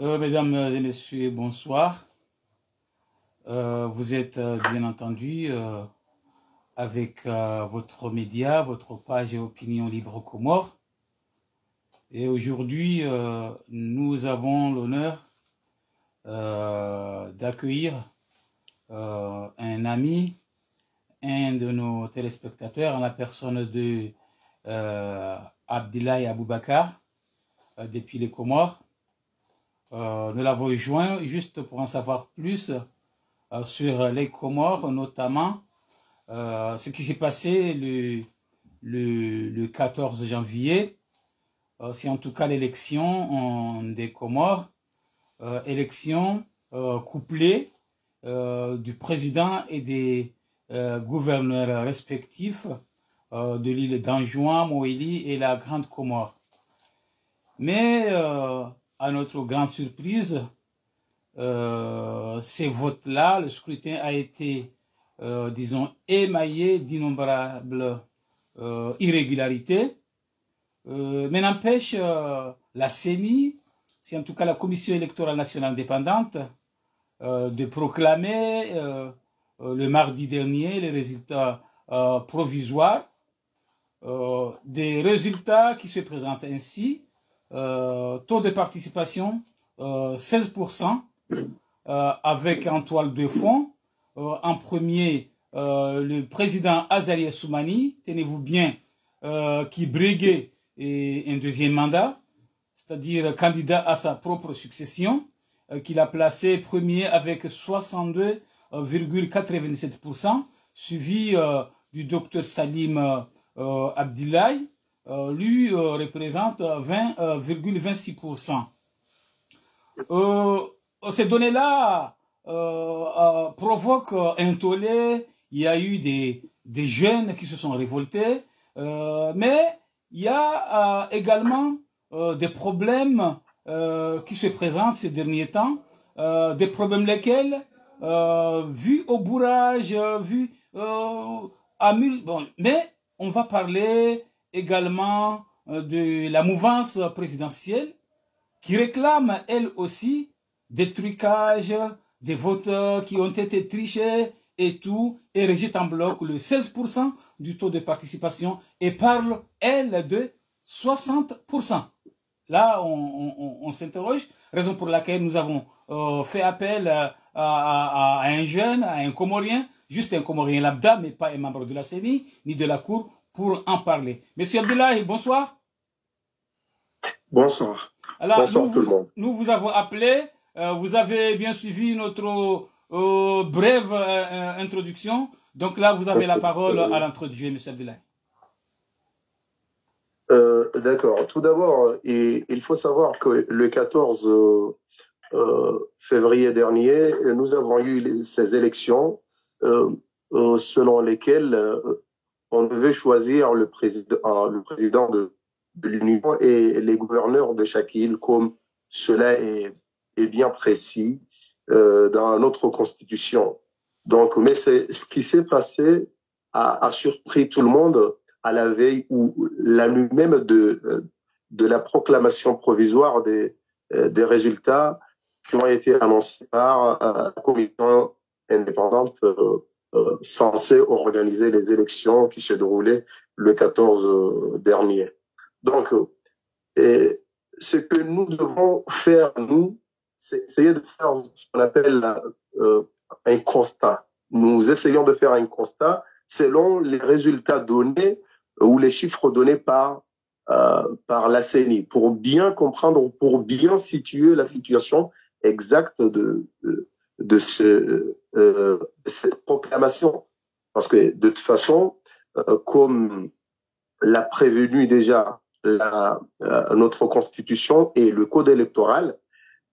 Mesdames et messieurs, bonsoir. Vous êtes bien entendu avec votre média, votre page Opinion Libre Comores. Et aujourd'hui, nous avons l'honneur d'accueillir un ami, un de nos téléspectateurs, en la personne de Abdillahi Aboubakar, depuis les Comores. Nous l'avons joint juste pour en savoir plus sur les Comores, notamment ce qui s'est passé le 14 janvier. C'est en tout cas l'élection des Comores, élection couplée du président et des gouverneurs respectifs de l'île d'Anjouan, Moélie et la Grande Comore. Mais à notre grande surprise, ces votes-là, le scrutin a été, disons, émaillé d'innombrables irrégularités. Mais n'empêche, la CENI, c'est en tout cas la Commission électorale nationale indépendante, de proclamer le mardi dernier les résultats provisoires, des résultats qui se présentent ainsi. Taux de participation 16%, avec en toile de fond, en premier, le président Azali Assoumani, tenez-vous bien, qui briguait un deuxième mandat, c'est-à-dire candidat à sa propre succession, qu'il a placé premier avec 62,87%, suivi du docteur Salim Abdillahi, lui représente 20,26%. Ces données-là provoquent un tollé. Il y a eu des jeunes qui se sont révoltés, mais il y a également des problèmes qui se présentent ces derniers temps, des problèmes lesquels, vus au bourrage, vus à mille... Bon, mais on va parler également de la mouvance présidentielle qui réclame elle aussi des trucages, des votes qui ont été trichés et tout, et rejette en bloc le 16% du taux de participation et parle, elle, de 60%. Là, on s'interroge, raison pour laquelle nous avons fait appel à un jeune, à un Comorien, juste un Comorien lambda, mais pas un membre de la CENI, ni de la Cour, pour en parler. Monsieur Abdillahi, bonsoir. Bonsoir. Alors, bonsoir tout le monde. Nous vous avons appelé, vous avez bien suivi notre brève introduction. Donc là, vous avez la parole à l'introduire, monsieur Abdillahi. D'accord. Tout d'abord, il faut savoir que le 14 février dernier, nous avons eu ces élections selon lesquelles on devait choisir le président de l'Union et les gouverneurs de chaque île, comme cela est bien précis dans notre constitution. Donc, mais ce qui s'est passé a surpris tout le monde à la veille ou la nuit même de la proclamation provisoire des résultats qui ont été annoncés par la commission indépendante censée organiser les élections qui se déroulaient le 14 dernier. Donc, ce que nous devons faire, nous, c'est essayer de faire ce qu'on appelle un constat. Nous essayons de faire un constat selon les résultats donnés ou les chiffres donnés par la CENI, pour bien comprendre, pour bien situer la situation exacte de cette proclamation. Parce que de toute façon, comme l'a prévenu déjà notre constitution et le code électoral,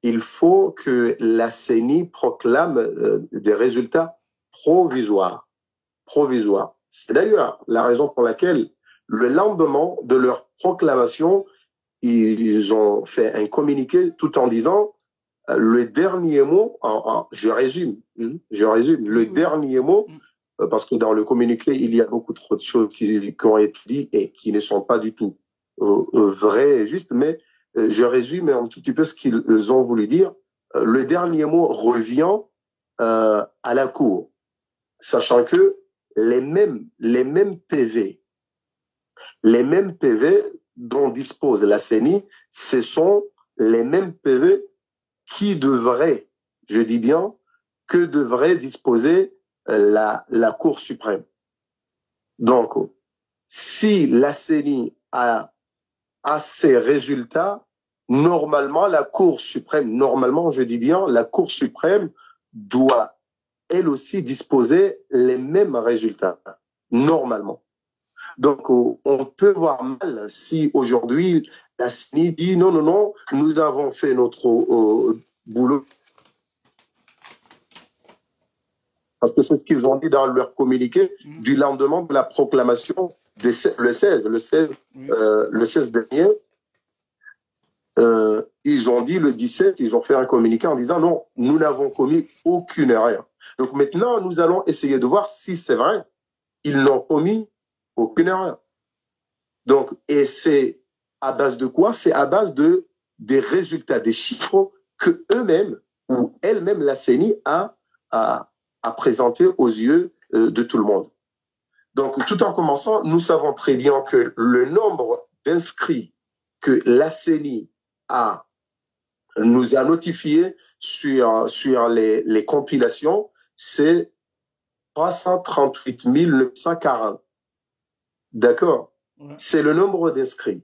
il faut que la CENI proclame des résultats provisoires. C'est d'ailleurs la raison pour laquelle le lendemain de leur proclamation, ils ont fait un communiqué tout en disant le dernier mot, je résume, le dernier mot, parce que dans le communiqué, il y a beaucoup trop de choses qui ont été dites et qui ne sont pas du tout vraies et justes, mais je résume un tout petit peu ce qu'ils ont voulu dire. Le dernier mot revient à la Cour, sachant que les mêmes PV dont dispose la CENI, ce sont les mêmes PV qui devraient, je dis bien, que devrait disposer la Cour suprême. Donc, si la CENI a ces résultats, normalement, la Cour suprême, normalement, je dis bien, la Cour suprême doit, elle aussi, disposer les mêmes résultats, normalement. Donc, on peut voir mal si aujourd'hui, la CENI dit non, non, non, nous avons fait notre boulot. Parce que c'est ce qu'ils ont dit dans leur communiqué du lendemain de la proclamation le 16 dernier. Ils ont dit le 17, ils ont fait un communiqué en disant non, nous n'avons commis aucune erreur. Donc maintenant, nous allons essayer de voir si c'est vrai, ils n'ont commis aucune erreur. Donc, et c'est à base de quoi? C'est à base des résultats, des chiffres que eux-mêmes ou elle-même, la CENI, a présenté aux yeux de tout le monde. Donc, tout en commençant, nous savons très bien que le nombre d'inscrits que la CENI nous a notifié sur les compilations, c'est 338 940. D'accord? Ouais. C'est le nombre d'inscrits.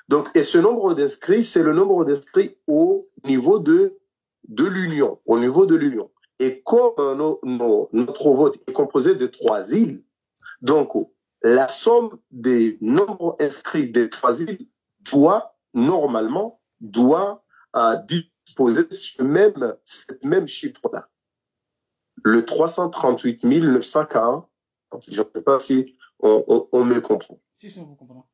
Donc, et ce nombre d'inscrits, c'est le nombre d'inscrits au niveau de l'Union, au niveau de l'Union. Et comme notre vote est composé de 3 îles, donc la somme des nombres inscrits des 3 îles doit normalement disposer cette même chiffre-là. Le 338 940, je ne sais pas si on me comprend. Si, on vous comprend.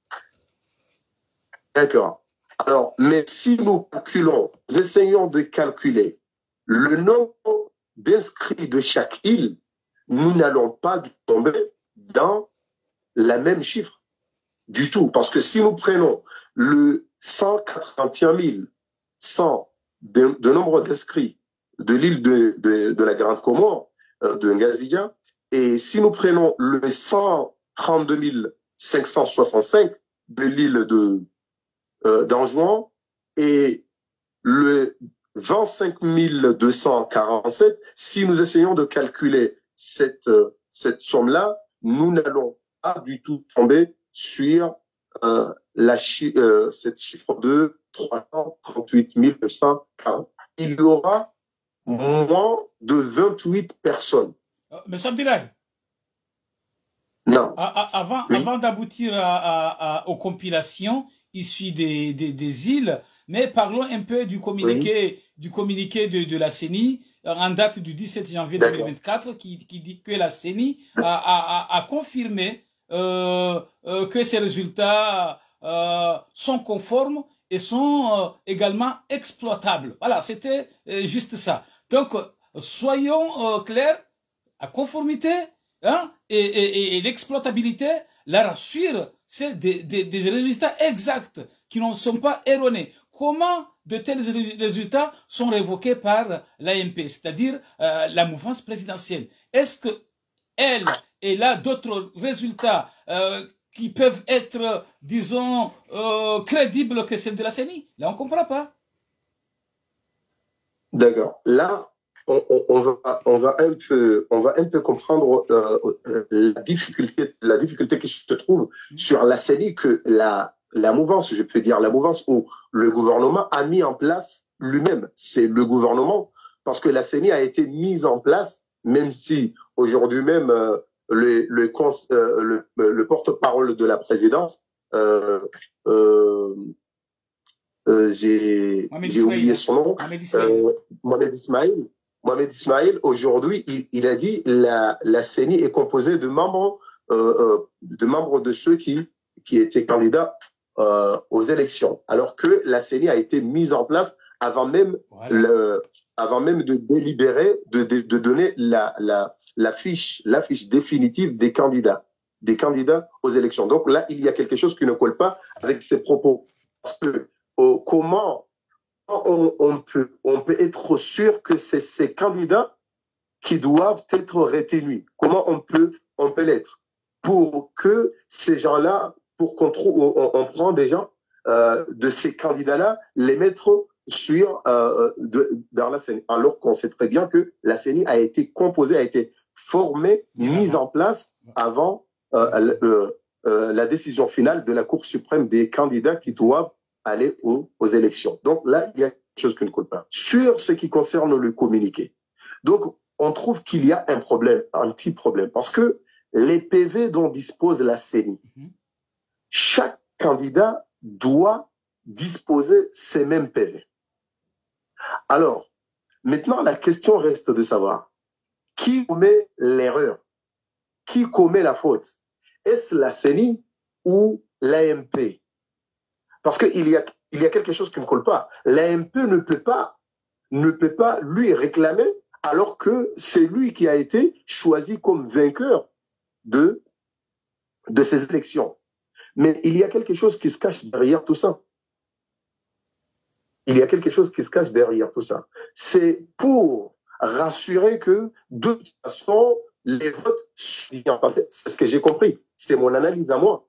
D'accord. Alors, mais si nous calculons, nous essayons de calculer le nombre d'inscrits de chaque île, nous n'allons pas tomber dans la même chiffre du tout. Parce que si nous prenons le 181 100 de nombre d'inscrits de l'île de la Grande Comore, de Ngazija, et si nous prenons le 132 565 de l'île d'Anjouan et le 25 247, si nous essayons de calculer cette somme-là, nous n'allons pas du tout tomber sur cette chiffre de 338 940. Il y aura moins de 28 personnes. Mais Abdoulaye, non. Avant d'aboutir aux compilations issues des îles, mais parlons un peu du communiqué, de la CENI en date du 17 janvier 2024 qui dit que la CENI a confirmé que ces résultats sont conformes et sont également exploitables. Voilà, c'était juste ça. Donc, soyons clairs, la conformité et l'exploitabilité, la rassure, c'est des résultats exacts qui ne sont pas erronés. Comment de tels résultats sont révoqués par l'AMP, c'est-à-dire la mouvance présidentielle? Est-ce que elle a d'autres résultats qui peuvent être, disons, crédibles que celles de la CENI? Là, on ne comprend pas. D'accord. Là, on va un peu comprendre la difficulté qui se trouve sur la CENI, que la mouvance, je peux dire la mouvance, où le gouvernement a mis en place lui-même. C'est le gouvernement, parce que la CENI a été mise en place, même si aujourd'hui même le porte-parole de la présidence, j'ai oublié son nom, Mohamed Ismail, aujourd'hui, il a dit la CENI est composée de membres de ceux qui étaient candidats aux élections, alors que la CENI a été mise en place avant même de délibérer, de donner la fiche définitive des candidats aux élections. Donc là, il y a quelque chose qui ne colle pas avec ces propos. Parce que comment on peut être sûr que c'est ces candidats qui doivent être retenus? Comment on peut l'être? Pour que ces gens-là, pour qu'on trouve, on prend des gens de ces candidats-là, les mettre dans la CENI, alors qu'on sait très bien que la CENI a été composée, a été formée, mise en place avant la décision finale de la Cour suprême des candidats qui doivent aller aux élections. Donc là, il y a quelque chose qui ne colle pas. Sur ce qui concerne le communiqué, donc on trouve qu'il y a un problème, un petit problème, parce que les PV dont dispose la CENI, chaque candidat doit disposer ces mêmes PV. Alors, maintenant, la question reste de savoir qui commet l'erreur, qui commet la faute. Est-ce la CENI ou l'AMP? Parce qu'il y a quelque chose qui ne colle pas. L'AMP ne peut pas lui réclamer alors que c'est lui qui a été choisi comme vainqueur de ces élections. Mais il y a quelque chose qui se cache derrière tout ça. Il y a quelque chose qui se cache derrière tout ça. C'est pour rassurer que, de toute façon, les votes sont bien passés. C'est ce que j'ai compris. C'est mon analyse à moi.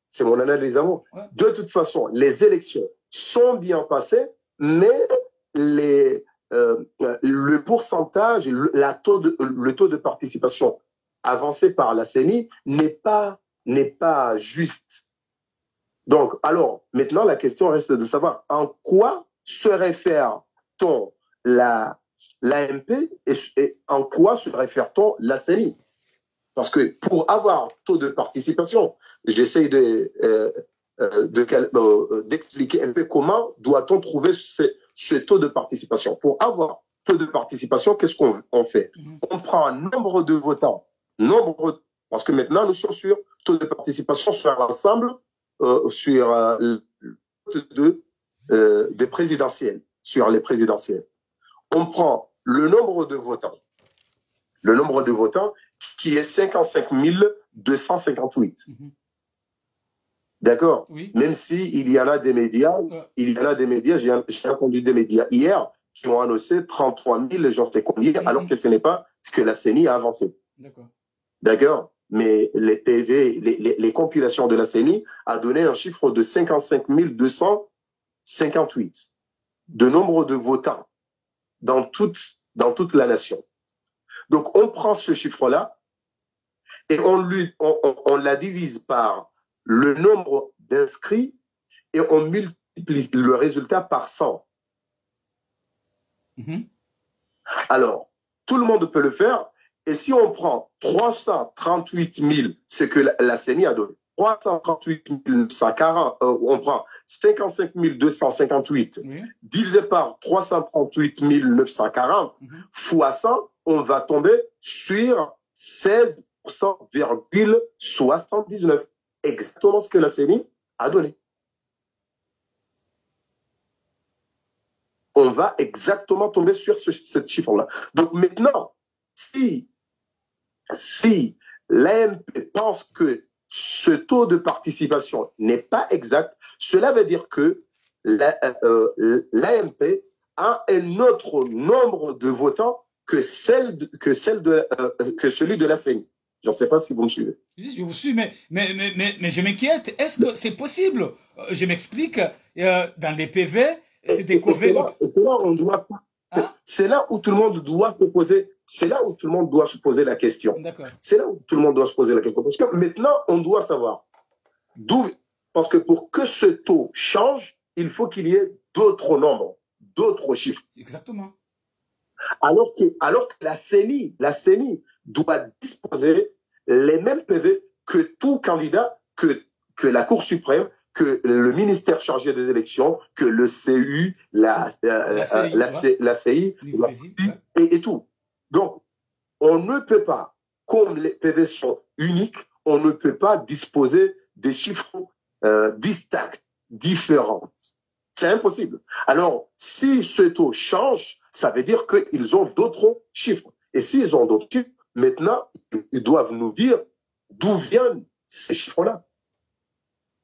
C'est mon analyse à moi. Ouais. De toute façon, les élections sont bien passées, mais le pourcentage, le taux de participation avancé par la CENI n'est pas juste. Donc, alors, maintenant, la question reste de savoir en quoi se réfère-t-on l'AMP et en quoi se réfère-t-on la CENI? Parce que pour avoir taux de participation, j'essaye d'expliquer un peu comment doit-on trouver ce taux de participation. Pour avoir taux de participation, qu'est-ce qu'on fait? On prend un nombre de votants, parce que maintenant nous sommes sur taux de participation sur l'ensemble, sur des présidentielles, sur les présidentielles. On prend le nombre de votants qui est 55 258. D'accord? Oui. Même s'il y en a des médias, j'ai entendu des médias hier qui ont annoncé 33 000, j'en sais combien, alors que ce n'est pas ce que la CENI a avancé. D'accord? Mais les PV, les compilations de la CENI a donné un chiffre de 55 258 de nombre de votants dans toute la nation. Donc, on prend ce chiffre-là et on la divise par le nombre d'inscrits et on multiplie le résultat par 100. Alors, tout le monde peut le faire. Et si on prend 338 000, ce que la CENI a donné, 338 940, on prend 55 258 divisé par 338 940 fois 100, on va tomber sur 16,79. Exactement ce que la CENI a donné. On va exactement tomber sur ce chiffre-là. Donc maintenant, si l'AMP pense que ce taux de participation n'est pas exact, cela veut dire que l'AMP a un autre nombre de votants que celui de la CENI. Je ne sais pas si vous me suivez. Je vous suis, mais je m'inquiète. Est-ce que c'est possible? Je m'explique. Dans les PV, c'est découvert. C'est là où tout le monde doit se poser. C'est là où tout le monde doit se poser la question. C'est là où tout le monde doit se poser la question. Parce que maintenant, on doit savoir d'où. Parce que pour que ce taux change, il faut qu'il y ait d'autres nombres, d'autres chiffres. Exactement. Alors que la CENI doit disposer les mêmes PV que tout candidat, que la Cour suprême, que le ministère chargé des élections, que le CU, la CI, et tout. Donc, on ne peut pas, comme les PV sont uniques, on ne peut pas disposer des chiffres distincts, différents. C'est impossible. Alors, si ce taux change, ça veut dire qu'ils ont d'autres chiffres. Et s'ils ont d'autres chiffres, maintenant, ils doivent nous dire d'où viennent ces chiffres-là.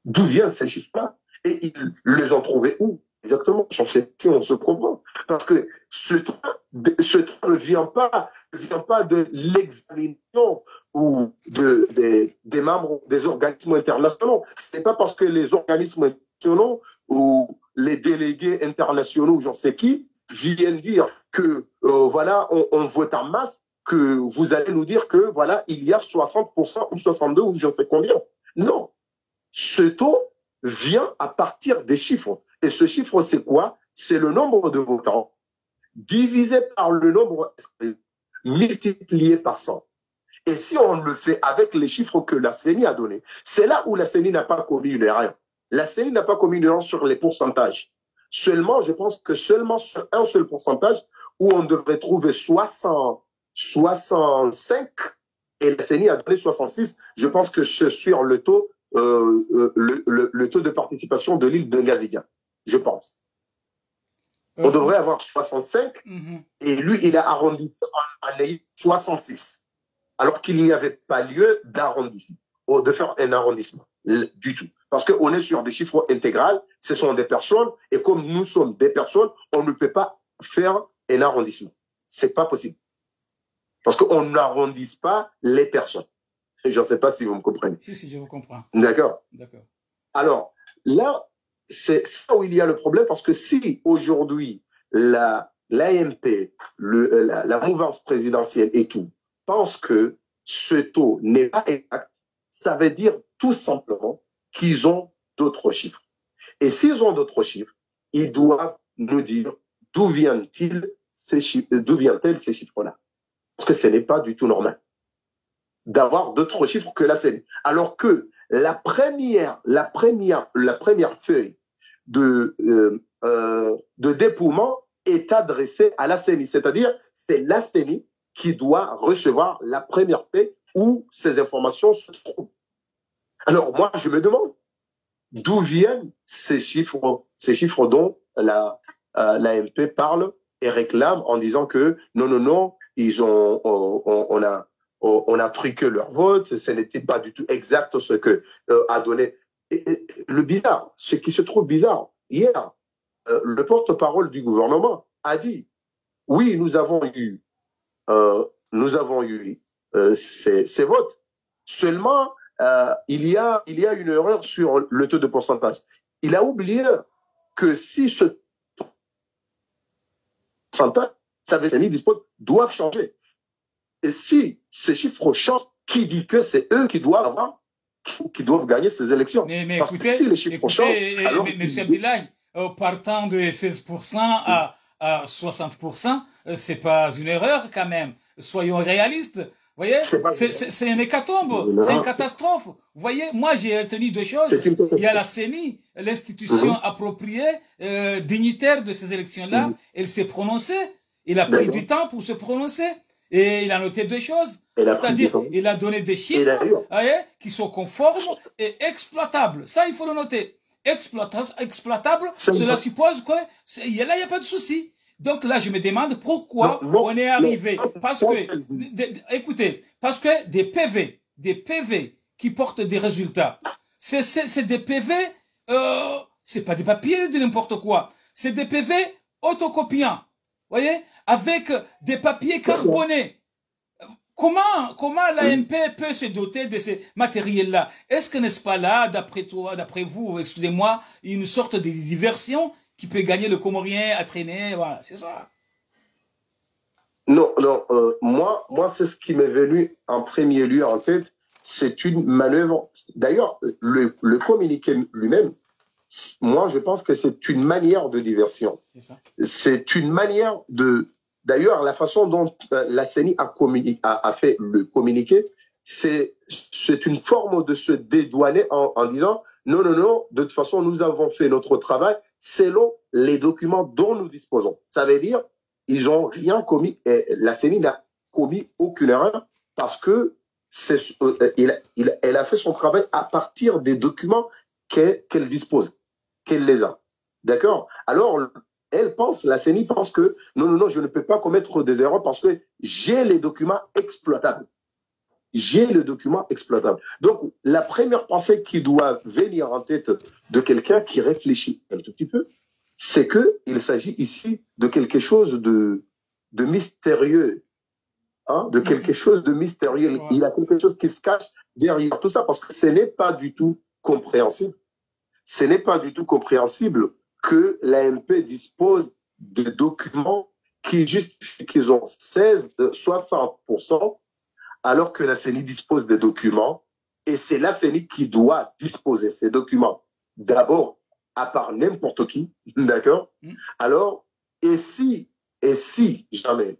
D'où viennent ces chiffres-là? Et ils les ont trouvés où? Exactement. J'en sais si on se comprend. Parce que ce temps ne vient pas de l'examination ou des membres des organismes internationaux. Ce n'est pas parce que les organismes internationaux ou les délégués internationaux, j'en sais qui, viennent dire que voilà, on vote en masse, que vous allez nous dire que voilà, il y a 60% ou 62% ou je ne sais combien. Non. Ce taux vient à partir des chiffres. Et ce chiffre, c'est quoi? C'est le nombre de votants divisé par le nombre multiplié par 100. Et si on le fait avec les chiffres que la CENI a donnés, c'est là où la CENI n'a pas commis une erreur. La CENI n'a pas commis une erreur sur les pourcentages. Seulement, je pense que seulement sur un seul pourcentage où on devrait trouver 65 et la CENI a donné 66. Je pense que c'est sur le taux le taux de participation de l'île de Ngaziga, je pense. On devrait avoir 65 et lui, il a arrondi en ayant 66, alors qu'il n'y avait pas lieu d'arrondissement, de faire un arrondissement du tout. Parce qu'on est sur des chiffres intégrales, ce sont des personnes, et comme nous sommes des personnes, on ne peut pas faire un arrondissement. C'est pas possible. Parce qu'on n'arrondisse pas les personnes. Je ne sais pas si vous me comprenez. Si, je vous comprends. D'accord. D'accord. Alors, là, c'est ça où il y a le problème, parce que si aujourd'hui, l'AMP, la mouvance présidentielle et tout, pense que ce taux n'est pas exact, ça veut dire tout simplement qu'ils ont d'autres chiffres. Et s'ils ont d'autres chiffres, ils doivent nous dire d'où viennent-ils ces chiffres-là. Parce que ce n'est pas du tout normal d'avoir d'autres chiffres que la CENI. Alors que la première feuille de dépouillement est adressée à la CENI. C'est-à-dire, c'est la CENI qui doit recevoir la première feuille où ces informations se trouvent. Alors moi, je me demande d'où viennent ces chiffres dont l'AMP parle et réclame en disant que non, on a truqué leur vote, ce n'était pas du tout exact ce que a donné. Le bizarre, ce qui se trouve bizarre, hier, le porte-parole du gouvernement a dit, oui, nous avons eu ces votes. Seulement, il y a une erreur sur le taux de pourcentage. Il a oublié que si ce pourcentage, ça veut dire doivent changer. Et si ces chiffres changent, qui dit que c'est eux qui doivent gagner ces élections? Mais parce écoutez, que si les chiffres changent, alors M. Abdillahi, partant de 16% à 60%, c'est pas une erreur quand même. Soyons réalistes. Vous voyez, c'est une hécatombe, c'est une catastrophe. Vous voyez, moi j'ai retenu deux choses. Il y a la CENI, l'institution appropriée, dignitaire de ces élections-là, elle s'est prononcée. Il a pris du temps pour se prononcer. Et il a noté deux choses, c'est-à-dire il a donné des chiffres qui sont conformes et exploitables. Ça, il faut le noter. Exploitable, cela suppose qu'il n'y a pas de souci. Donc là, je me demande pourquoi on est arrivé. Parce que, écoutez, parce que des PV qui portent des résultats, c'est des PV, c'est pas des papiers de n'importe quoi. C'est des PV autocopiants. Voyez, avec des papiers carbonés. Comment l'AMP peut se doter de ces matériels-là? Est-ce que n'est-ce pas là, d'après vous, excusez-moi, une sorte de diversion qui peut gagner le Comorien à traîner? Voilà, c'est ça. Non, moi, c'est ce qui m'est venu en premier lieu en tête. C'est une manœuvre. D'ailleurs, le communiqué lui-même, moi, je pense que c'est une manière de diversion. C'est une manière de... D'ailleurs, la façon dont la CENI a fait le communiqué, c'est une forme de se dédouaner en disant non, de toute façon, nous avons fait notre travail selon les documents dont nous disposons. Ça veut dire ils n'ont rien commis, et la CENI n'a commis aucune erreur parce que elle a fait son travail à partir des documents qu'elle dispose, qu'elle les a. D'accord? Alors, la CENI pense que non, je ne peux pas commettre des erreurs parce que j'ai les documents exploitables. J'ai le document exploitable. Donc, la première pensée qui doit venir en tête de quelqu'un qui réfléchit un tout petit peu, c'est qu'il s'agit ici de quelque chose de mystérieux, hein, de quelque chose de mystérieux. Il y a quelque chose qui se cache derrière tout ça, parce que ce n'est pas du tout compréhensible. Ce n'est pas du tout compréhensible que l'AMP dispose de documents qui justifient qu'ils ont 60%, alors que la CENI dispose des documents, et c'est la CENI qui doit disposer ces documents. D'abord, à part n'importe qui, d'accord? Alors, et si jamais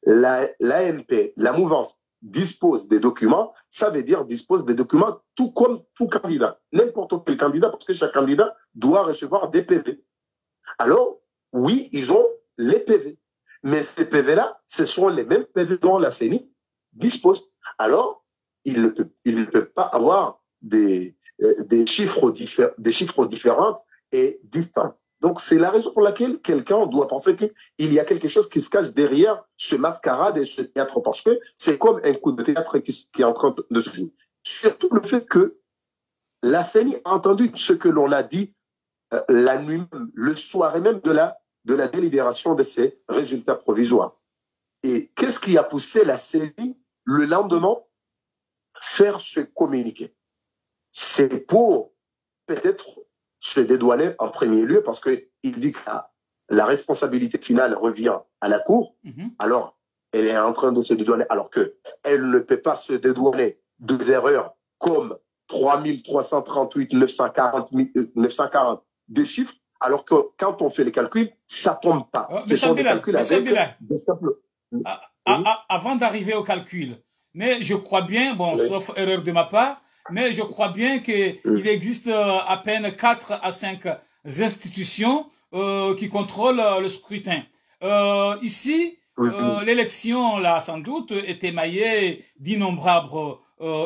l'AMP, la mouvance, dispose des documents, ça veut dire dispose des documents tout comme tout candidat, n'importe quel candidat, parce que chaque candidat doit recevoir des PV. Alors, oui, ils ont les PV, mais ces PV-là, ce sont les mêmes PV dont la CENI dispose. Alors, il ne peut pas avoir des chiffres différents et distincts. Donc, c'est la raison pour laquelle quelqu'un doit penser qu'il y a quelque chose qui se cache derrière ce mascarade et ce théâtre, parce que c'est comme un coup de théâtre qui est en train de se jouer. Surtout le fait que la CENI a entendu ce que l'on a dit la nuit même, le soir même de la délibération de ces résultats provisoires. Et qu'est-ce qui a poussé la CENI le lendemain faire ce communiqué? C'est pour peut-être se dédouaner en premier lieu, parce qu'il dit que la responsabilité finale revient à la Cour. Alors, elle est en train de se dédouaner, alors qu'elle ne peut pas se dédouaner des erreurs comme 3338 940 des chiffres, alors que quand on fait les calculs, ça ne tombe pas. Ce sont des calculs avec des simples... Avant d'arriver au calcul, mais je crois bien, bon, sauf erreur de ma part, mais je crois bien qu'il existe à peine 4 à 5 institutions qui contrôlent le scrutin. Ici, l'élection, là, sans doute, est émaillée d'innombrables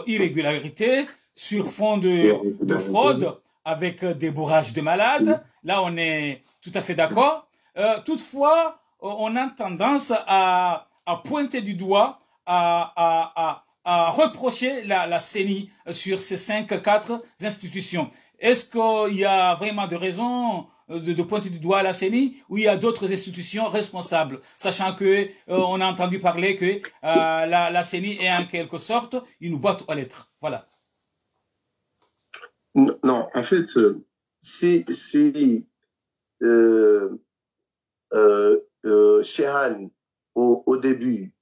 irrégularités sur fond de fraude, avec des bourrages de malades. Là, on est tout à fait d'accord. Toutefois, on a tendance à pointer du doigt, à reprocher la CENI sur ces 4 institutions. Est-ce qu'il y a vraiment de raison de pointer du doigt la CENI, ou il y a d'autres institutions responsables, sachant que on a entendu parler que la CENI est en quelque sorte une boîte aux lettres. Voilà. Non, en fait, Shehan, au début,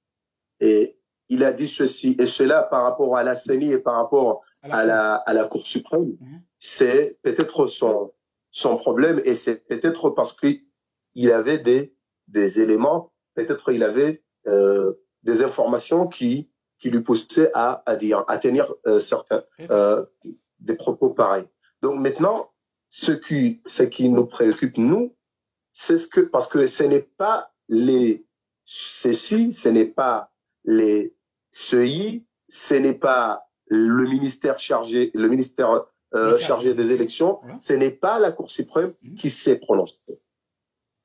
et il a dit ceci et cela par rapport à la CENI et par rapport à la Cour suprême, c'est peut-être son problème, et c'est peut-être parce qu'il avait des éléments, peut-être il avait des informations qui lui poussaient à tenir certains des propos pareils. Donc maintenant, ce qui nous préoccupe, nous, c'est parce que ce n'est pas ce n'est pas les CEI, ce n'est pas le ministère chargé des élections, ce n'est pas la Cour suprême qui s'est prononcée.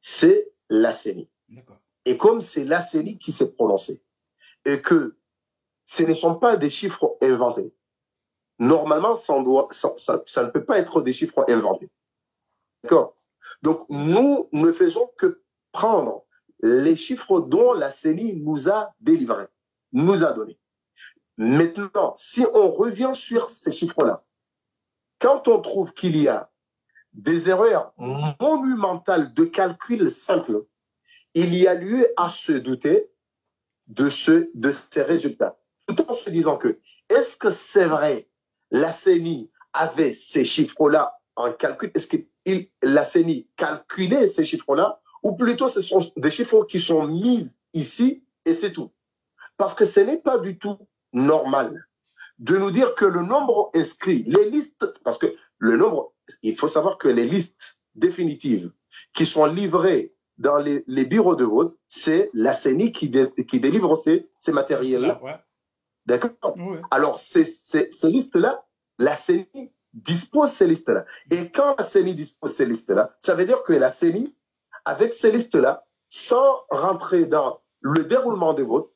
C'est la CENI. Et comme c'est la CENI qui s'est prononcée, et que ce ne sont pas des chiffres inventés, normalement, ça ne peut pas être des chiffres inventés. D'accord? Donc, nous ne faisons que prendre les chiffres dont la CENI nous a délivrés, nous a donnés. Maintenant, si on revient sur ces chiffres-là, quand on trouve qu'il y a des erreurs monumentales de calcul simple, il y a lieu à se douter de ces résultats. Tout en se disant que, est-ce que c'est vrai, la CENI avait ces chiffres-là en calcul? Est-ce que la CENI calculait ces chiffres-là? Ou plutôt, ce sont des chiffres qui sont mis ici et c'est tout. Parce que ce n'est pas du tout normal de nous dire que le nombre inscrit, les listes, parce que le nombre, il faut savoir que les listes définitives qui sont livrées dans les bureaux de vote, c'est la CENI qui délivre ces matériels-là. Ouais. D'accord? Oui. Alors, ces listes-là, la CENI dispose ces listes-là. Et quand la CENI dispose ces listes-là, ça veut dire que la CENI, avec ces listes-là, sans rentrer dans le déroulement des votes,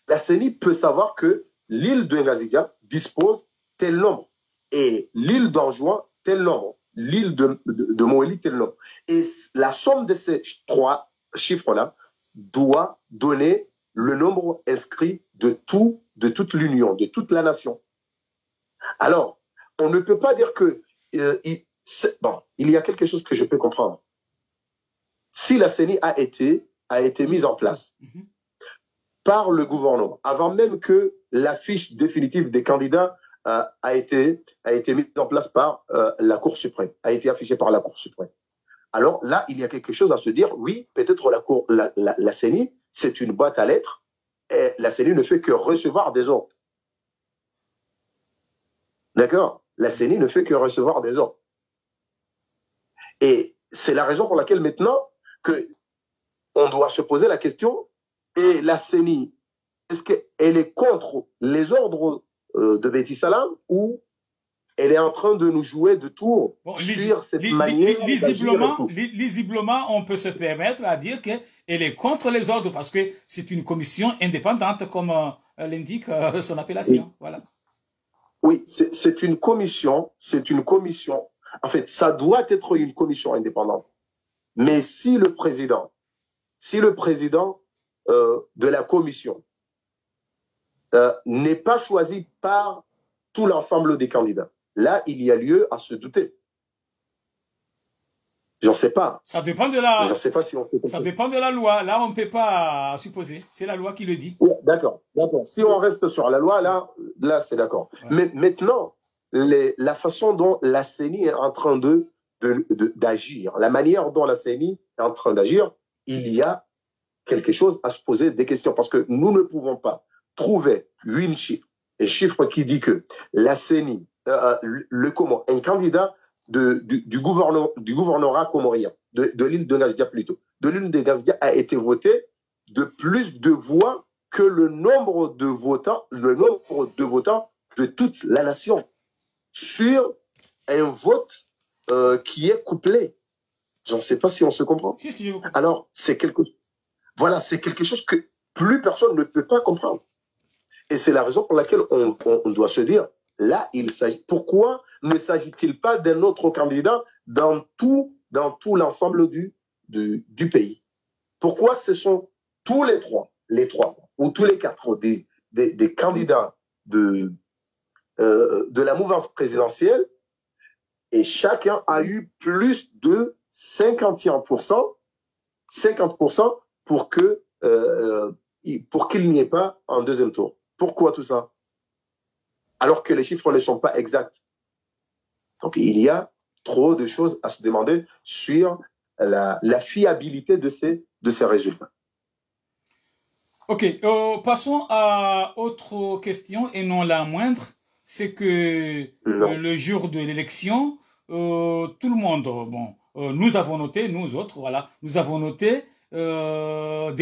la CENI peut savoir que l'île de Ngaziga dispose tel nombre et l'île d'Anjouan tel nombre. l'île de Moélie, tel nom. Et la somme de ces trois chiffres-là doit donner le nombre inscrit de toute l'Union, de toute la nation. Alors, on ne peut pas dire que... bon, il y a quelque chose que je peux comprendre. Si la CENI a été mise en place par le gouvernement, avant même que la fiche définitive des candidats a été mise en place par la Cour suprême, a été affichée par la Cour suprême. Alors là, il y a quelque chose à se dire, oui, peut-être la CENI, c'est une boîte à lettres, et la CENI ne fait que recevoir des ordres. D'accord? La CENI ne fait que recevoir des ordres. Et c'est la raison pour laquelle maintenant on doit se poser la question, et la CENI, est-ce qu'elle est contre les ordres de Betty Salam ou elle est en train de nous jouer de tours sur cette manière lisiblement, on peut se permettre à dire qu'elle est contre les ordres parce que c'est une commission indépendante, comme l'indique son appellation. Oui. Voilà. Oui, c'est une commission. En fait, ça doit être une commission indépendante. Mais si le président de la commission n'est pas choisi par tout l'ensemble des candidats, là, il y a lieu à se douter. J'en sais pas. Ça dépend de la. Sais pas si ça dépend de la loi. Là, on ne peut pas supposer. C'est la loi qui le dit. Oui, d'accord. Si on reste sur la loi, là, c'est d'accord. Ouais. Mais maintenant, la façon dont la CENI est en train d'agir, la manière dont la CENI est en train d'agir, il y a quelque chose à se poser des questions parce que nous ne pouvons pas trouver un chiffre qui dit que la CENI, un candidat du gouvernorat comorien, de l'île de Ngazia plutôt, de l'île de Ngazia a été voté de plus de voix que le nombre de votants de toute la nation sur un vote qui est couplé. Je ne sais pas si on se comprend. Si, je comprends. Alors, c'est quelque chose que plus personne ne peut pas comprendre. Et c'est la raison pour laquelle on doit se dire, là, pourquoi ne s'agit-il pas d'un autre candidat dans tout l'ensemble du pays? Pourquoi ce sont tous les trois ou tous les quatre des candidats de la mouvance présidentielle et chacun a eu plus de 50% pour qu'il n'y ait pas un deuxième tour. Pourquoi tout ça? Alors que les chiffres ne sont pas exacts. Donc, il y a trop de choses à se demander sur la fiabilité de ces résultats. Ok, passons à autre question et non la moindre. C'est que le jour de l'élection, tout le monde, nous avons noté, nous autres, voilà, nous avons noté des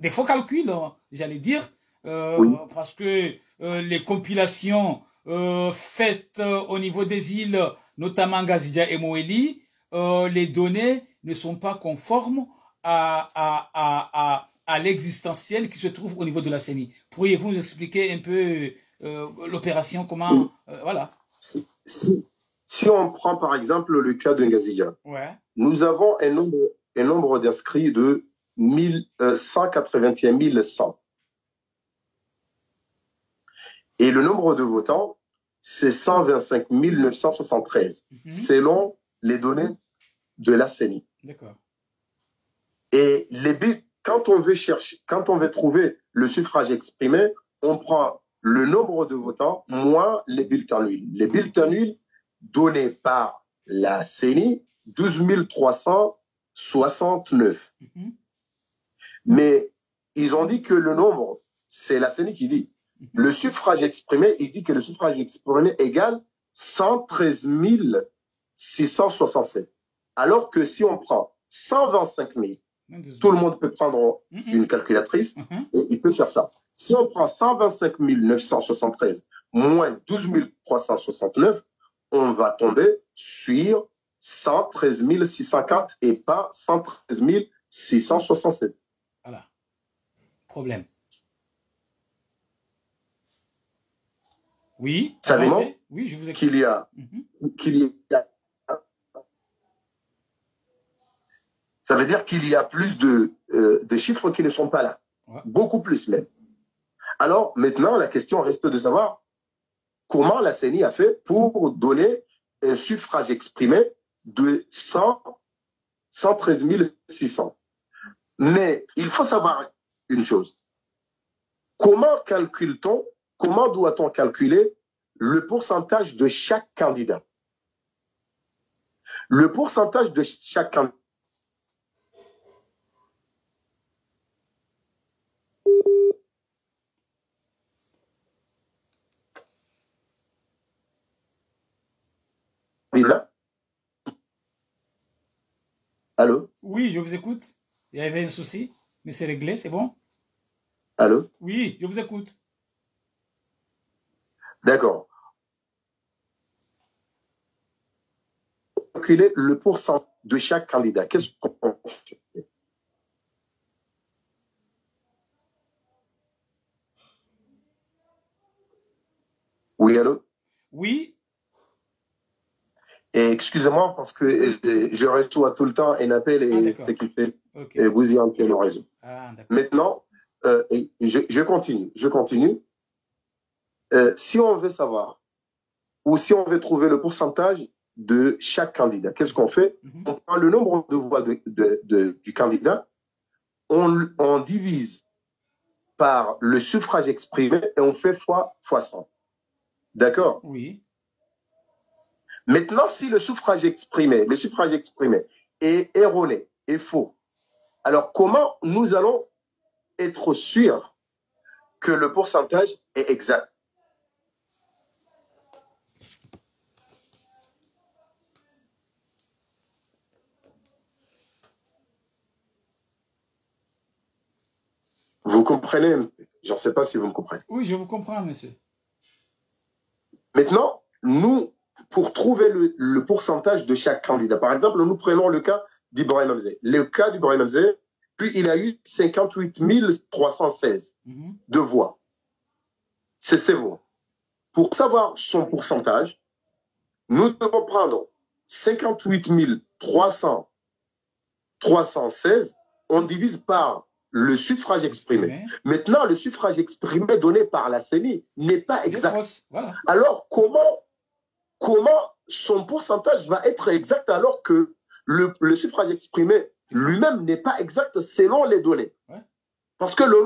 faux calculs, j'allais dire, parce que les compilations faites au niveau des îles, notamment Ngazija et Moélie, les données ne sont pas conformes à l'existentiel qui se trouve au niveau de la CENI. Pourriez-vous nous expliquer un peu l'opération, comment... voilà. Si on prend par exemple le cas de Ngazija, nous avons un nombre d'inscrits de 181 100. Et le nombre de votants, c'est 125 973, selon les données de la CENI. D'accord. Et les buts, quand on veut trouver le suffrage exprimé, on prend le nombre de votants moins les bulletins nuls. Les bulletins nuls donnés par la CENI, 12 369. Mais ils ont dit que le nombre, c'est la CENI qui dit. Le suffrage exprimé, il dit que le suffrage exprimé égale 113 667. Alors que si on prend 125 000, tout le monde peut prendre une calculatrice et il peut faire ça. Si on prend 125 973 moins 12 369, on va tomber sur 113 604 et pas 113 667. Voilà. Problème. Oui, Savez-vous avancez. Oui, je vous écoute. qu'il y a, ça veut dire qu'il y a plus de chiffres qui ne sont pas là. Ouais. Beaucoup plus même. Alors, maintenant, la question reste de savoir comment la CENI a fait pour donner un suffrage exprimé de 113 600. Mais il faut savoir une chose. Comment calcule-t-on, comment doit-on calculer le pourcentage de chaque candidat? Le pourcentage de chaque candidat. Allô? Oui, je vous écoute. Il y avait un souci, mais c'est réglé, c'est bon? Allô? Oui, je vous écoute. D'accord. Calculer le pourcentage de chaque candidat. Qu'est-ce qu'on fait? Oui, allô? Oui. Et excusez-moi parce que je reçois tout le temps un appel et ce qui fait vous y entrez le réseau. Maintenant, je continue. Si on veut savoir ou si on veut trouver le pourcentage de chaque candidat, qu'est-ce qu'on fait? On prend le nombre de voix du candidat, on divise par le suffrage exprimé et on fait fois 100. D'accord? Oui. Maintenant, si le suffrage exprimé est erroné, est faux, alors comment nous allons être sûrs que le pourcentage est exact? Vous comprenez? Je ne sais pas si vous me comprenez. Oui, je vous comprends, monsieur. Maintenant, nous, pour trouver le pourcentage de chaque candidat, par exemple, nous prenons le cas d'Ibrahim Hamzé. Le cas d'Ibrahim Hamzé, puis il a eu 58 316 de voix. C'est voix. Pour savoir son pourcentage, nous devons prendre 58 316, on divise par le suffrage exprimé. Maintenant, le suffrage exprimé donné par la CENI n'est pas exact. Voilà. Alors, comment son pourcentage va être exact alors que le suffrage exprimé lui-même n'est pas exact selon les données? Parce que le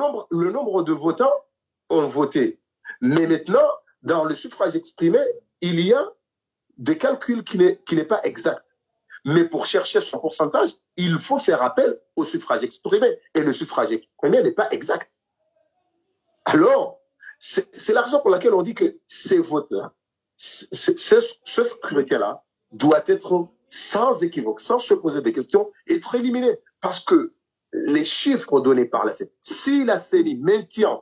nombre de votants ont voté. Mais maintenant, dans le suffrage exprimé, il y a des calculs qui n'est pas exact. Mais pour chercher son pourcentage, il faut faire appel au suffrage exprimé. Et le suffrage exprimé n'est pas exact. Alors, c'est la raison pour laquelle on dit que ces votes-là, ce scrutin-là, doit être sans équivoque, sans se poser des questions, être éliminé. Parce que les chiffres donnés par la CENI, si la CENI maintient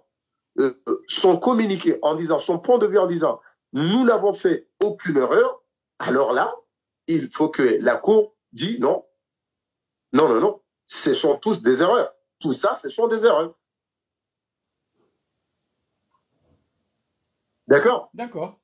son communiqué en disant, son point de vue en disant, nous n'avons fait aucune erreur, alors là, il faut que la Cour dise non. Non. Ce sont tous des erreurs. Tout ça, ce sont des erreurs. D'accord? D'accord.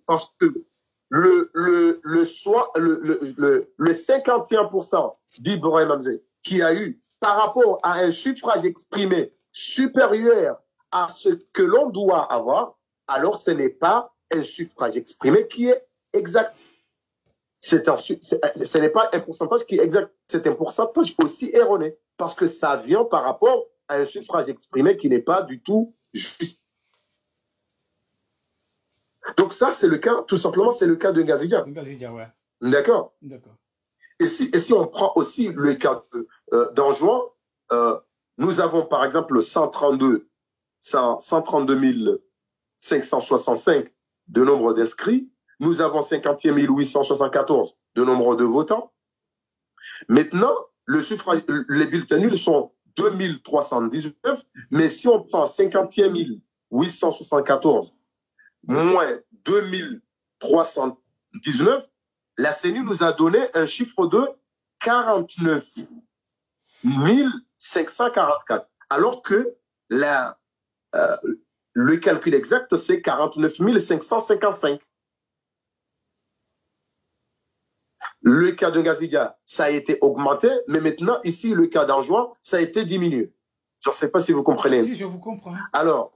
Parce que le 51% d'Ibrahim Hamzé qui a eu par rapport à un suffrage exprimé supérieur à ce que l'on doit avoir, alors ce n'est pas un suffrage exprimé qui est exact. Ce n'est pas un pourcentage qui est exact, c'est un pourcentage aussi erroné, parce que ça vient par rapport à un suffrage exprimé qui n'est pas du tout juste. Donc ça, c'est le cas, tout simplement, c'est le cas de Ngazidja. Ouais. D'accord? D'accord. Et si on prend aussi le cas d'Anjouan, nous avons par exemple 132 565 de nombre d'inscrits, nous avons 51 874 de nombre de votants. Maintenant, les bulletins nuls sont 2319, mais si on prend 51 874 moins 2319, la CENI nous a donné un chiffre de 49 544, alors que Le calcul exact, c'est 49 555. Le cas de Gaziga, ça a été augmenté, mais maintenant, ici, le cas d'Anjouan, ça a été diminué. Je ne sais pas si vous comprenez. Si, je vous comprends. Alors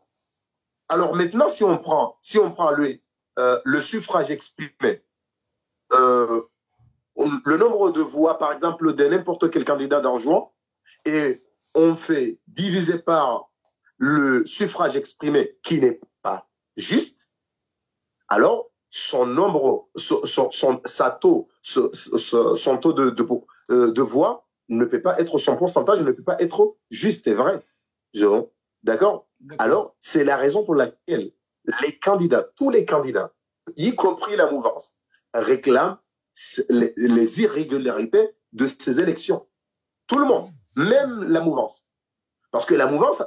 maintenant, si on prend le suffrage exprimé, le nombre de voix, par exemple, de n'importe quel candidat d'Anjouan, et on fait diviser par le suffrage exprimé qui n'est pas juste, alors son nombre, son taux de voix ne peut pas être, son pourcentage ne peut pas être juste et vrai. D'accord? Alors, c'est la raison pour laquelle les candidats, tous les candidats, y compris la mouvance, réclament les irrégularités de ces élections. Tout le monde, même la mouvance. Parce que la mouvance,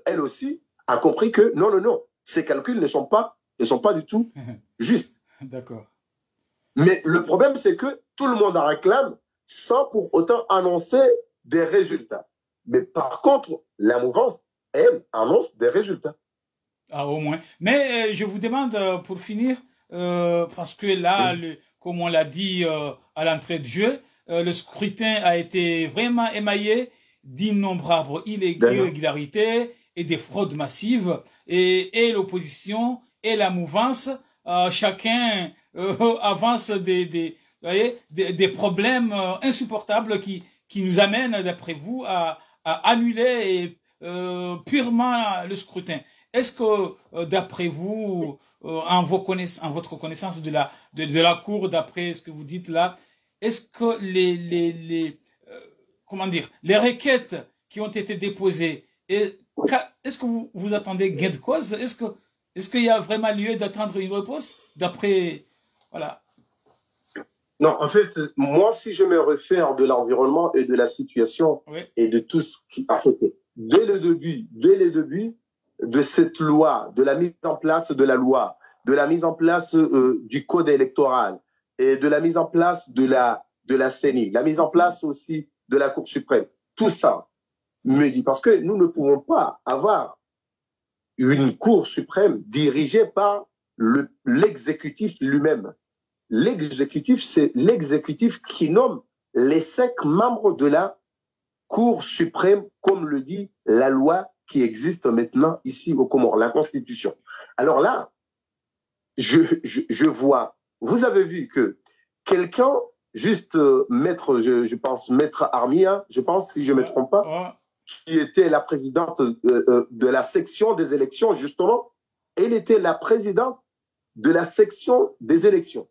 elle aussi, a compris que non, ces calculs ne sont pas du tout justes. D'accord. Mais le problème, c'est que tout le monde en réclame sans pour autant annoncer des résultats. Mais par contre, la mouvance, elle, annonce des résultats. Ah, au moins. Mais je vous demande, pour finir, parce que là, comme on l'a dit à l'entrée de jeu, le scrutin a été vraiment émaillé d'innombrables irrégularités et des fraudes massives. Et l'opposition et la mouvance, chacun avance des problèmes insupportables qui nous amènent, d'après vous, à annuler purement le scrutin. Est-ce que, d'après vous, en votre connaissance de la Cour, d'après ce que vous dites là, est-ce que comment dire, les requêtes qui ont été déposées, est-ce que vous attendez gain de cause? Est-ce qu'il y a vraiment lieu d'attendre une réponse? D'après, voilà. Non, en fait, moi, si je me réfère de l'environnement et de la situation, oui, et de tout ce qui a fait, dès le début de cette loi, de la mise en place de la loi, de la mise en place du code électoral et de la mise en place de la CENI, la mise en place aussi de la Cour suprême, tout ça me dit, parce que nous ne pouvons pas avoir une Cour suprême dirigée par l'exécutif lui-même. L'exécutif, c'est l'exécutif qui nomme les 5 membres de la Cour suprême, comme le dit la loi qui existe maintenant ici au Comores, la Constitution. Alors là, je vois, vous avez vu que quelqu'un, juste maître, je pense, maître Armia, je pense, si je ne me trompe pas, qui était la présidente de la section des élections, justement, elle était la présidente de la section des élections.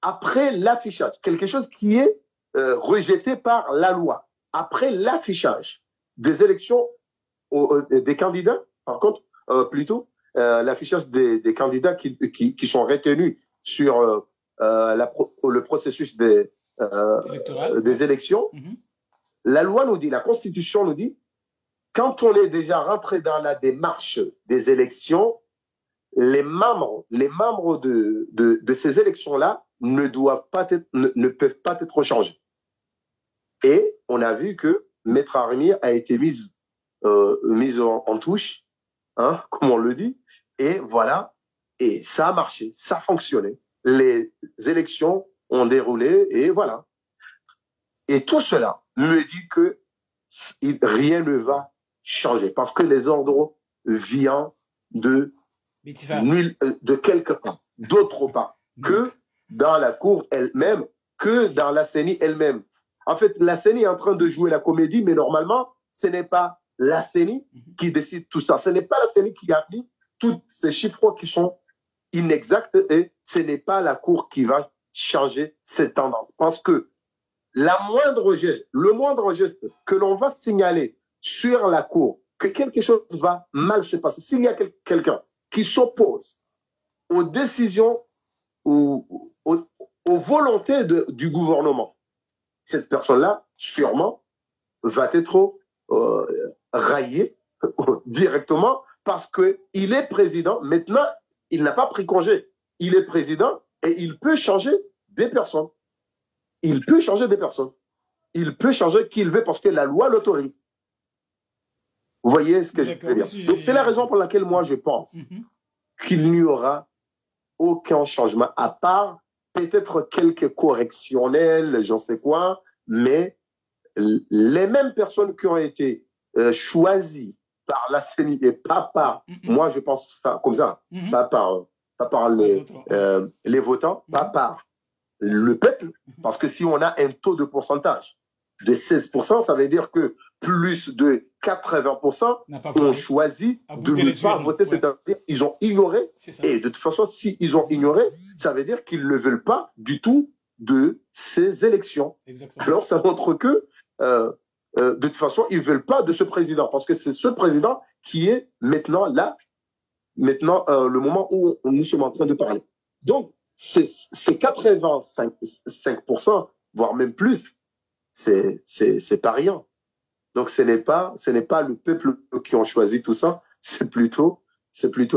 Après l'affichage, quelque chose qui est rejeté par la loi, après l'affichage des élections des candidats, par contre, plutôt, l'affichage des candidats qui sont retenus sur le processus des élections, la loi nous dit, la Constitution nous dit, quand on est déjà rentré dans la démarche des élections, les membres de ces élections-là ne peuvent pas être changés. Et on a vu que Maître Armia a été mise en touche, hein, comme on le dit, et voilà, et ça a marché, ça a fonctionné. Les élections ont déroulé, et voilà. Et tout cela me dit que rien ne va changer, parce que les ordres viennent de quelque part, d'autre part, que dans la Cour elle-même, que dans la CENI elle-même. En fait, la CENI est en train de jouer la comédie, mais normalement, ce n'est pas la CENI qui décide tout ça. Ce n'est pas la CENI qui a mis tous ces chiffres qui sont inexacts, et ce n'est pas la Cour qui va changer cette tendance. Parce que le moindre geste que l'on va signaler sur la Cour, que quelque chose va mal se passer, s'il y a quelqu'un qui s'oppose aux décisions ou aux volontés du gouvernement, cette personne-là, sûrement, va être raillée directement parce qu'il est président. Maintenant, il n'a pas pris congé. Il est président et il peut changer des personnes. Il peut changer des personnes. Il peut changer qui il veut parce que la loi l'autorise. Vous voyez ce que je veux D'accord. dire? Donc, c'est la raison pour laquelle moi, je pense qu'il n'y aura aucun changement, à part peut-être quelques correctionnels, j'en sais quoi, mais les mêmes personnes qui ont été choisies par la CENI et pas par, moi je pense ça comme ça, pas par les votants, pas par le peuple, parce que si on a un taux de pourcentage de 16%, ça veut dire que plus de 80% ont choisi de ne pas voter, c'est-à-dire ils ont ignoré, et de toute façon, s'ils ont ignoré, ça veut dire qu'ils ne veulent pas du tout de ces élections. Exactement. Alors ça montre que de toute façon, ils ne veulent pas de ce président, parce que c'est ce président qui est maintenant là, le moment où nous sommes en train de parler. Donc, c'est 85%, voire même plus, c'est pas rien. Donc, ce n'est pas le peuple qui ont choisi tout ça, c'est plutôt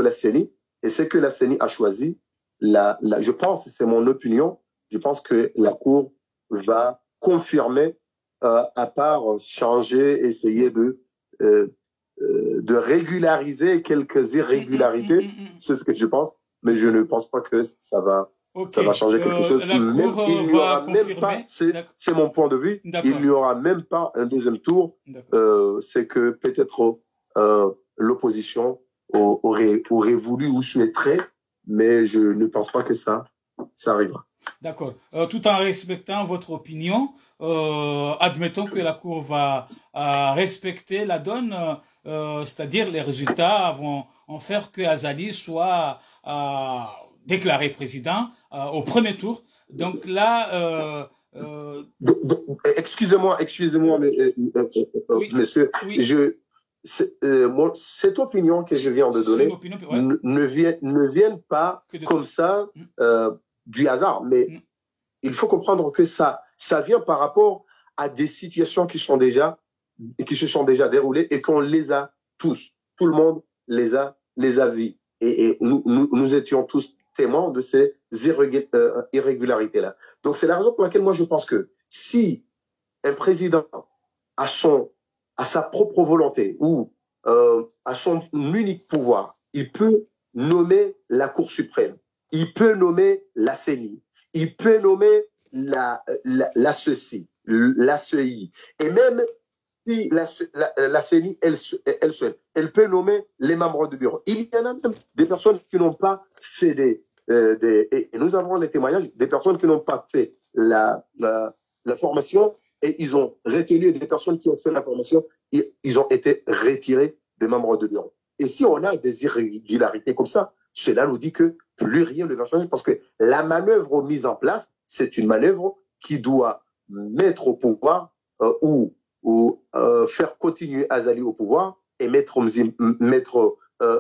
la CENI. Et c'est que la CENI a choisi, je pense, c'est mon opinion, je pense que la Cour va confirmer, à part changer, essayer de régulariser quelques irrégularités, c'est ce que je pense, mais je ne pense pas que ça va changer quelque chose. La Cour va confirmer. C'est mon point de vue. Il n'y aura même pas un deuxième tour. C'est que peut-être l'opposition aurait voulu ou souhaiterait, mais je ne pense pas que ça arrivera. D'accord. Tout en respectant votre opinion, admettons que la Cour va respecter la donne, c'est-à-dire les résultats vont en faire que Azali soit déclaré président au premier tour. Donc là... Excusez-moi, mais, oui, monsieur, oui. Cette opinion que je viens de donner ne viennent pas comme ça du hasard, mais il faut comprendre que ça vient par rapport à des situations qui se sont déjà déroulées et qu'on les a tous, tout le monde les a vus. Et nous étions tous témoins de ces irrégularités-là. Donc, c'est la raison pour laquelle moi, je pense que si un président a sa propre volonté ou a son unique pouvoir, il peut nommer la Cour suprême, il peut nommer la CENI, il peut nommer la CECI, la CEI, et même si la CENI, elle peut nommer les membres du bureau. Il y en a même des personnes qui n'ont pas fait et nous avons les témoignages des personnes qui n'ont pas fait la formation et ils ont retenu des personnes qui ont fait la formation et ils ont été retirés des membres de bureau. Et si on a des irrégularités comme ça, cela nous dit que plus rien ne va changer parce que la manœuvre mise en place, c'est une manœuvre qui doit mettre au pouvoir ou faire continuer Azali au pouvoir et mettre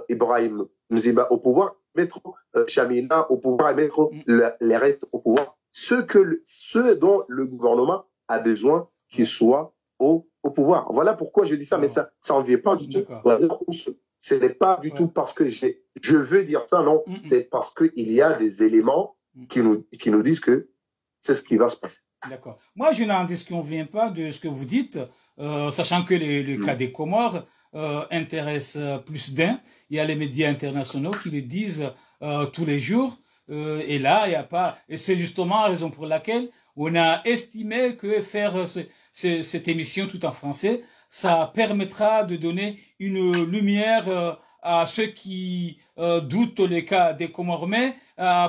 Ibrahim Mziba au pouvoir, mettre Chamina au pouvoir et mettre les restes au pouvoir. Ce dont le gouvernement a besoin qu'il soit au pouvoir. Voilà pourquoi je dis ça, mais ça n'en vient pas du tout. Ce n'est pas du tout parce que je veux dire ça, non. C'est parce qu'il y a des éléments qui nous disent que c'est ce qui va se passer. D'accord. Moi, je n'en disconviens pas de ce que vous dites, sachant que le cas des Comores intéresse plus d'un. Il y a les médias internationaux qui le disent tous les jours. Et là, il n'y a pas... Et c'est justement la raison pour laquelle on a estimé que faire cette émission tout en français, ça permettra de donner une lumière à ceux qui doutent le cas des Comores. Mais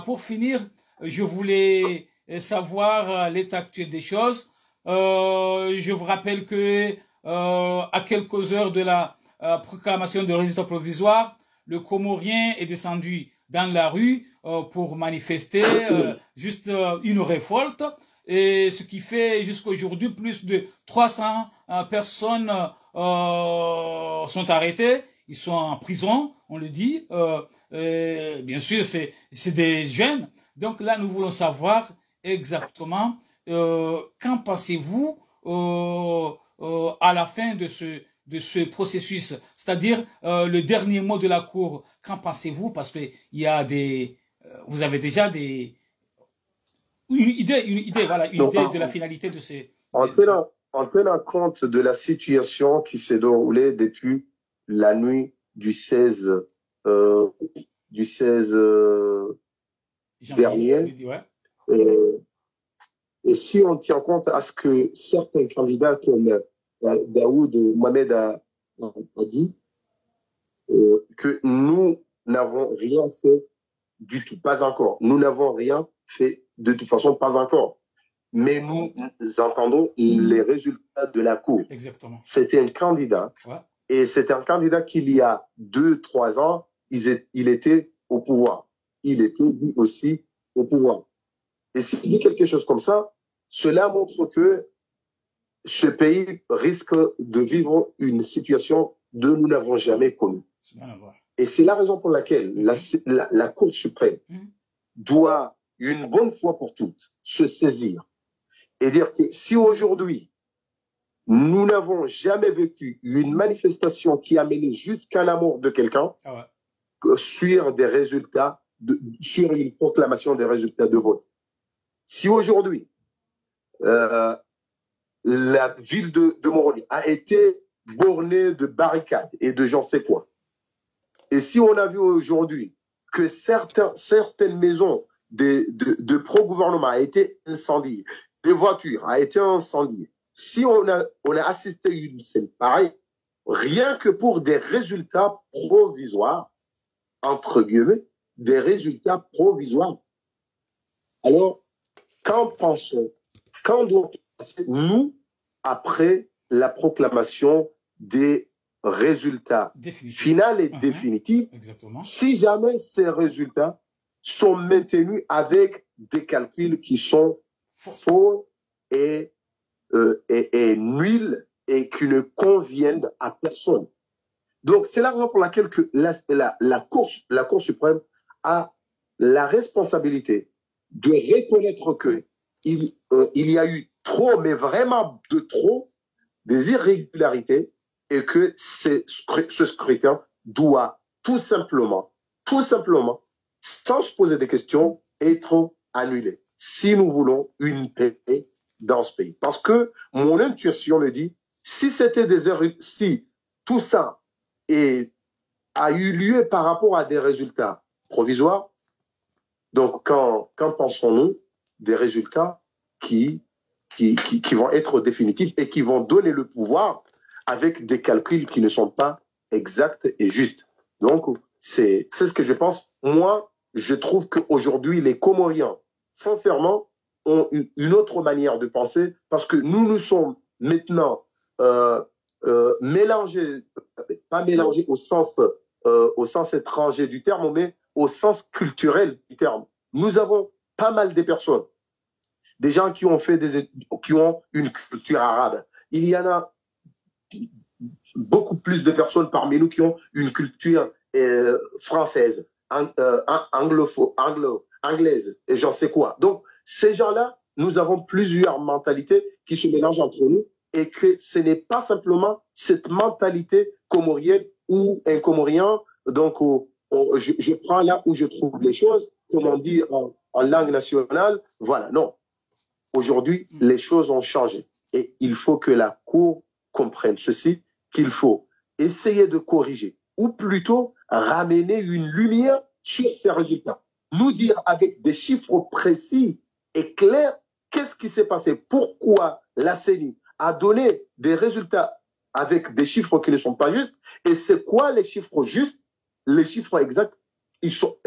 pour finir, je voulais savoir l'état actuel des choses. Je vous rappelle que à quelques heures de la proclamation de résultats provisoires, le Comorien est descendu dans la rue pour manifester juste une révolte, et ce qui fait jusqu'à aujourd'hui plus de 300 personnes sont arrêtées, ils sont en prison, on le dit. Bien sûr, c'est des jeunes. Donc là, nous voulons savoir exactement qu'en pensez-vous à la fin de ce processus, c'est-à-dire le dernier mot de la Cour. Qu'en pensez-vous? Parce que il y a vous avez déjà une idée de la finalité de ces... En tenant compte de la situation qui s'est déroulée depuis la nuit du 16, du 16 dernier. Ouais. Et si on tient compte à ce que certains candidats comme Mohamed a dit, que nous n'avons rien fait du tout, pas encore. Nous n'avons rien fait de toute façon, pas encore. Mais nous entendons les résultats de la Cour. Exactement. C'était un candidat, et c'était un candidat qu'il y a 2-3 ans, il était au pouvoir. Il était lui aussi au pouvoir. Et s'il dit quelque chose comme ça, cela montre que ce pays risque de vivre une situation que nous n'avons jamais connue. Et c'est la raison pour laquelle la Cour suprême doit, une bonne fois pour toutes, se saisir et dire que si aujourd'hui, nous n'avons jamais vécu une manifestation qui a mené jusqu'à la mort de quelqu'un sur des résultats, sur une proclamation des résultats de vote. Si aujourd'hui, la ville de Moroni a été bornée de barricades et de j'en sais quoi, et si on a vu aujourd'hui que certaines maisons de pro-gouvernement a été incendiées, des voitures a été incendiées, si on a assisté à une scène pareille, rien que pour des résultats provisoires, entre guillemets, des résultats provisoires. Alors, quand doit passer, nous, après la proclamation des résultats finaux et définitifs, si jamais ces résultats sont maintenus avec des calculs qui sont faux et nuls et qui ne conviennent à personne. Donc, c'est la raison pour laquelle que la Cour suprême a la responsabilité de reconnaître que il y a eu trop, mais vraiment de trop, des irrégularités et que ce scrutin doit tout simplement, sans se poser des questions, être annulé. Si nous voulons une paix dans ce pays. Parce que mon intuition me dit, si c'était si tout ça a eu lieu par rapport à des résultats provisoires, donc quand pensons-nous des résultats qui vont être définitifs et qui vont donner le pouvoir avec des calculs qui ne sont pas exacts et justes. Donc, c'est ce que je pense. Moi, je trouve qu'aujourd'hui, les Comoriens, sincèrement, ont une autre manière de penser parce que nous sommes maintenant mélangés, pas mélangés au sens étranger du terme, mais au sens culturel du terme. Nous avons pas mal de personnes, des gens qui ont une culture arabe. Il y en a beaucoup plus de personnes parmi nous qui ont une culture française, anglaise, et j'en sais quoi. Donc, ces gens-là, nous avons plusieurs mentalités qui se mélangent entre nous et que ce n'est pas simplement cette mentalité comorienne ou un Comorien. Donc, je prends là où je trouve les choses, comme on dit en langue nationale. Voilà, non. Aujourd'hui, les choses ont changé et il faut que la Cour comprenne ceci, qu'il faut essayer de corriger ou plutôt ramener une lumière sur ces résultats. Nous dire avec des chiffres précis et clairs qu'est-ce qui s'est passé, pourquoi la CENI a donné des résultats avec des chiffres qui ne sont pas justes et c'est quoi les chiffres justes, les chiffres exacts, ils sont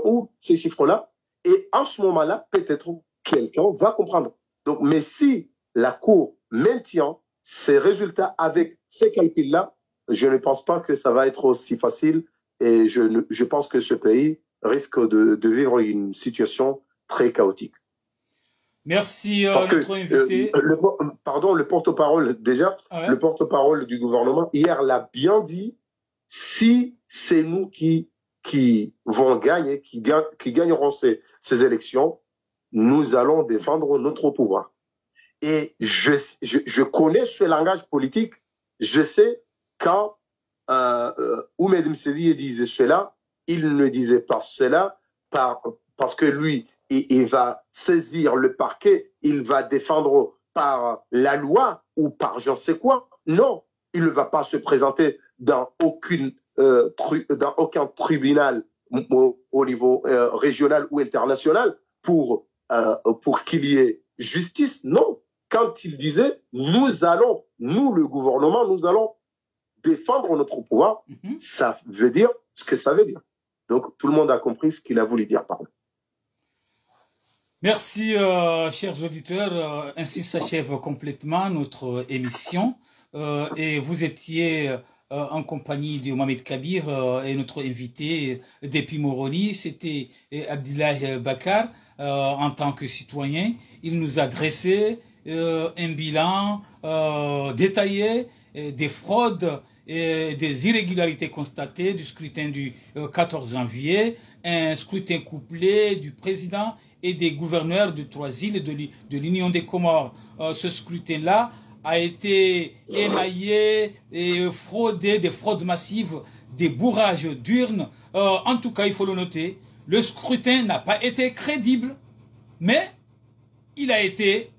où ces chiffres-là? Et en ce moment-là, peut-être quelqu'un va comprendre. Donc, mais si la Cour maintient ces résultats avec ces calculs-là, je ne pense pas que ça va être aussi facile et je pense que ce pays risque de vivre une situation très chaotique. Merci notre invité. Le porte-parole, déjà, le porte-parole du gouvernement, hier l'a bien dit, si c'est nous qui vont gagner, qui gagneront ces élections, nous allons défendre notre pouvoir. Et je connais ce langage politique, je sais quand Oumed Msedi disait cela, il ne disait pas cela parce que lui, il va saisir le parquet, il va défendre par la loi ou par je ne sais quoi. Non, il ne va pas se présenter dans aucun tribunal au niveau régional ou international pour qu'il y ait justice. Non. Quand il disait, nous, le gouvernement, nous allons défendre notre pouvoir, ça veut dire ce que ça veut dire. Donc, tout le monde a compris ce qu'il a voulu dire par là. Merci, chers auditeurs. Ainsi s'achève complètement notre émission. Et vous étiez en compagnie de Mohamed Kabir et notre invité depuis Moroni, c'était Abdillah Bakar en tant que citoyen. Il nous a dressé un bilan détaillé des fraudes et des irrégularités constatées du scrutin du 14 janvier, un scrutin couplé du président et des gouverneurs de 3 îles de l'Union des Comores. Ce scrutin-là a été émaillé et fraudé, des fraudes massives, des bourrages d'urnes. En tout cas, il faut le noter, le scrutin n'a pas été crédible, mais il a été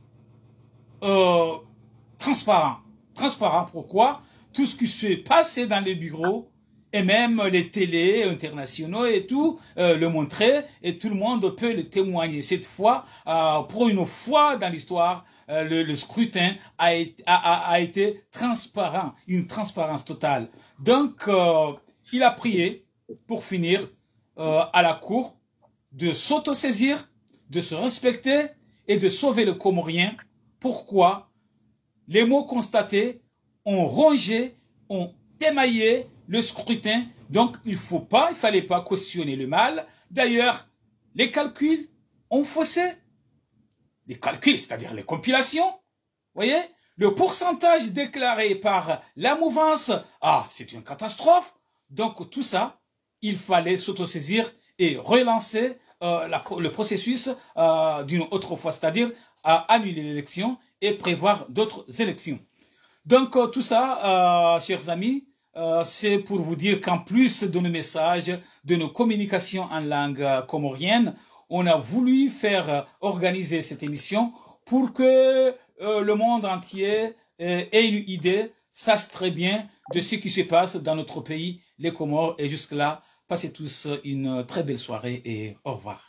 transparent. Transparent, pourquoi? Tout ce qui s'est passé dans les bureaux, et même les télés internationaux et tout, le montrer, et tout le monde peut le témoigner. Cette fois, pour une fois dans l'histoire, le scrutin a été transparent, une transparence totale. Donc, il a prié, pour finir, à la cour, de s'autosaisir, de se respecter et de sauver le Comorien. Pourquoi? Les mots constatés ont rongé, ont émaillé le scrutin. Donc, il fallait pas cautionner le mal. D'ailleurs, les calculs ont faussé. Les calculs, c'est-à-dire les compilations. Voyez? Le pourcentage déclaré par la mouvance, c'est une catastrophe. Donc, tout ça, il fallait s'autosaisir et relancer le processus d'une autre fois, c'est-à-dire annuler l'élection et prévoir d'autres élections. Donc, tout ça, chers amis, c'est pour vous dire qu'en plus de nos messages, de nos communications en langue comorienne, on a voulu faire organiser cette émission pour que le monde entier ait une idée, sache très bien de ce qui se passe dans notre pays, les Comores. Et jusque-là, passez tous une très belle soirée et au revoir.